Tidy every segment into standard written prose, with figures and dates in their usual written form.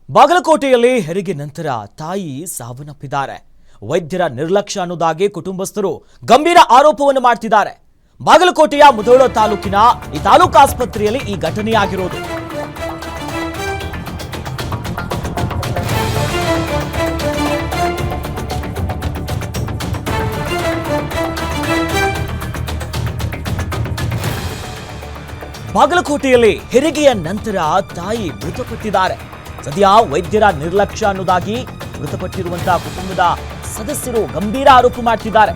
ಬಾಗಲಕೋಟೆಯಲ್ಲಿ ಹೆರಿಗೆ ನಂತರ ತಾಯಿ ಸಾವನ್ನಪ್ಪಿದ್ದಾರೆ. ವೈದ್ಯರ ನಿರ್ಲಕ್ಷ್ಯ ಅನ್ನೋದಾಗಿ ಕುಟುಂಬಸ್ಥರು ಗಂಭೀರ ಆರೋಪವನ್ನು ಮಾಡ್ತಿದ್ದಾರೆ. ಬಾಗಲಕೋಟೆಯ ಮುಧೋಳ ತಾಲೂಕಿನ ಈ ತಾಲೂಕು ಆಸ್ಪತ್ರೆಯಲ್ಲಿ ಈ ಘಟನೆಯಾಗಿರೋದು. ಬಾಗಲಕೋಟೆಯಲ್ಲಿ ಹೆರಿಗೆಯ ನಂತರ ತಾಯಿ ಮೃತಪಟ್ಟಿದ್ದಾರೆ. ಸದ್ಯ ವೈದ್ಯರ ನಿರ್ಲಕ್ಷ್ಯ ಅನ್ನೋದಾಗಿ ಮೃತಪಟ್ಟಿರುವಂತಹ ಕುಟುಂಬದ ಸದಸ್ಯರು ಗಂಭೀರ ಆರೋಪ ಮಾಡ್ತಿದ್ದಾರೆ.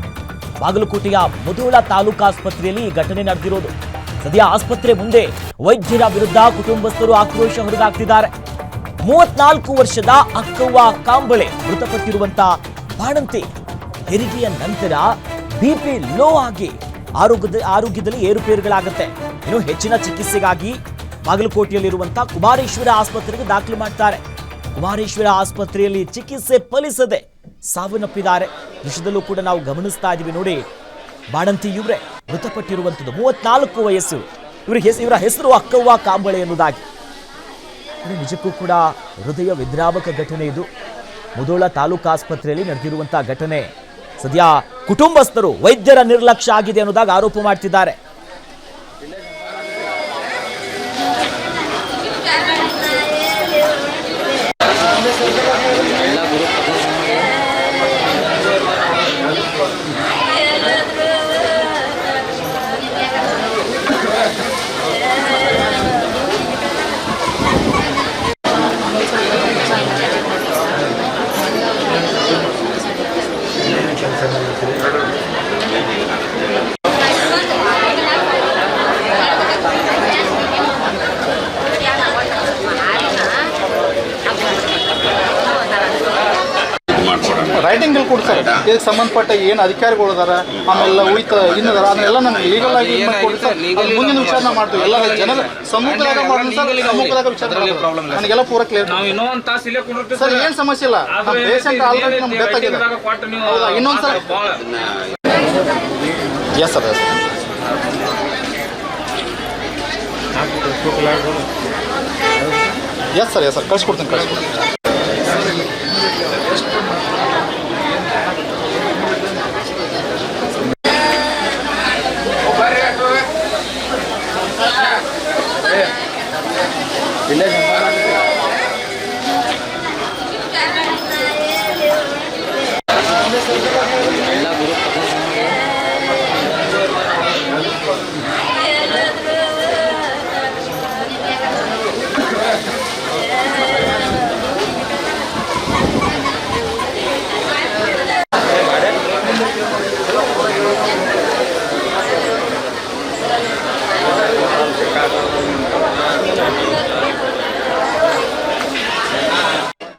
ಬಾಗಲಕೋಟೆಯ ಮುಧೋಳ ತಾಲೂಕು ಆಸ್ಪತ್ರೆಯಲ್ಲಿ ಈ ಘಟನೆ ನಡೆದಿರೋದು. ಸದ್ಯ ಆಸ್ಪತ್ರೆ ಮುಂದೆ ವೈದ್ಯರ ವಿರುದ್ಧ ಕುಟುಂಬಸ್ಥರು ಆಕ್ರೋಶ ಹೊರಹಾಕ್ತಿದ್ದಾರೆ. 34 ವರ್ಷದ ಅಕ್ಕವ್ವ ಕಾಂಬಳೆ ಮೃತಪಟ್ಟಿರುವಂತಹ ಬಾಣಂತಿ ಹೆರಿಗೆಯ ನಂತರ ಬಿಪಿ ಲೋ ಆಗಿ ಆರೋಗ್ಯದಲ್ಲಿ ಏರುಪೇರುಗಳಾಗುತ್ತೆ. ಇನ್ನು ಹೆಚ್ಚಿನ ಚಿಕಿತ್ಸೆಗಾಗಿ ಬಾಗಲಕೋಟೆಯಲ್ಲಿರುವಂತಹ ಕುಮಾರೇಶ್ವರ ಆಸ್ಪತ್ರೆಗೆ ದಾಖಲು ಮಾಡ್ತಾರೆ. ಕುಮಾರೇಶ್ವರ ಆಸ್ಪತ್ರೆಯಲ್ಲಿ ಚಿಕಿತ್ಸೆ ಫಲಿಸದೆ ಸಾವನ್ನಪ್ಪಿದ್ದಾರೆ. ದೃಶ್ಯದಲ್ಲೂ ಕೂಡ ನಾವು ಗಮನಿಸ್ತಾ ಇದೀವಿ ನೋಡಿ. ಬಾಣಂತಿ ಇವರೇ ಮೃತಪಟ್ಟಿರುವಂಥದ್ದು. 34 ವಯಸ್ಸು. ಇವರ ಹೆಸರು ಅಕ್ಕವ್ವ ಕಾಂಬಳೆ ಎನ್ನುವುದಾಗಿ. ನಿಜಕ್ಕೂ ಕೂಡ ಹೃದಯ ವಿದ್ರಾವಕ ಘಟನೆ ಇದು. ಮುಧೋಳ ತಾಲೂಕು ಆಸ್ಪತ್ರೆಯಲ್ಲಿ ನಡೆದಿರುವಂತಹ ಘಟನೆ. ಸದ್ಯ ಕುಟುಂಬಸ್ಥರು ವೈದ್ಯರ ನಿರ್ಲಕ್ಷ್ಯ ಆಗಿದೆ ಅನ್ನೋದಾಗಿ ಆರೋಪ ಮಾಡ್ತಿದ್ದಾರೆ. ರೈಟಿಂಗ್ ಕೊಡ್ತಾರೆ. ಇದಕ್ಕೆ ಸಂಬಂಧಪಟ್ಟ ಏನು ಅಧಿಕಾರಿಗಳು ಅದಾರ, ಆಮೇಲೆ ಉಳಿತ ಇನ್ನದಾರ, ಅದನ್ನೆಲ್ಲ ನಮ್ಗೆ ಲೀಗಲ್ ಆಗಿ ಮುಂದಿನ ವಿಚಾರಣೆ ಮಾಡ್ತೀವಿ. ಎಲ್ಲ ಜನರ ಸಮ್ಮುಖದಾಗ ವಿಚಾರ ನನಗೆಲ್ಲ ಪೂರ ಕ್ಲಿಯರ್. ಸರ್ ಏನು ಸಮಸ್ಯೆ ಇಲ್ಲ. ನಮ್ಮ ಪೇಷಂಟ್ ಆಲ್ರೆಡಿ ನಮ್ಗೆ ಡೆತ್ ಆಗಿದೆ. ಇನ್ನೊಂದು ಸಲ ಎಸ್ ಸರ್ ಎಸ್ ಸರ್ ಕಳ್ಸಿಕೊಡ್ತೀನಿ.